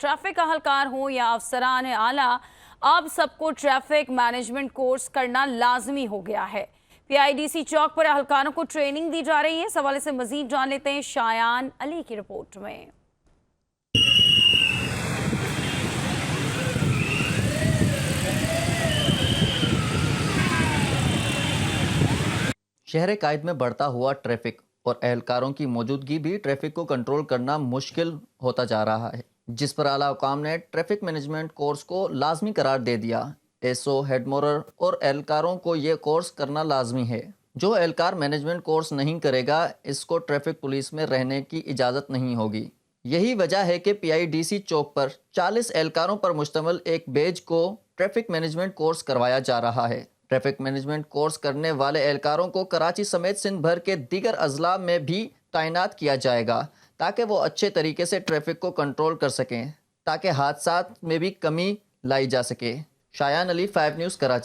Traffic अहलकार हो या अफसरान आला, अब सबको ट्रैफिक मैनेजमेंट कोर्स करना लाजमी हो गया है। पीआईडीसी चौक पर अहलकारों को ट्रेनिंग दी जा रही है। इस हवाले से मजीद जान लेते हैं शायान अली की रिपोर्ट में। शहर कायद में बढ़ता हुआ ट्रैफिक और एहलकारों की मौजूदगी भी ट्रैफिक को कंट्रोल करना मुश्किल होता जा रहा है, जिस पर आला हुकाम ने ट्रैफिक मैनेजमेंट कोर्स को लाजमी करार दे दिया। एसओ, हेडमोरर और एहलकारों को ये कोर्स करना लाजमी है। जो एहलकार मैनेजमेंट कोर्स नहीं करेगा, इसको ट्रैफिक पुलिस में रहने की इजाज़त नहीं होगी। यही वजह है कि पीआईडीसी चौक पर 40 एहलकारों पर मुश्तमिल एक बैच को ट्रैफिक मैनेजमेंट कोर्स करवाया जा रहा है। ट्रैफिक मैनेजमेंट कोर्स करने वाले एहलकारों को कराची समेत सिंध भर के दीगर अजला में भी तैनात किया जाएगा, ताकि वो अच्छे तरीके से ट्रैफिक को कंट्रोल कर सकें, ताकि हादसात में भी कमी लाई जा सके। शायान अली, 5 न्यूज़, कराची।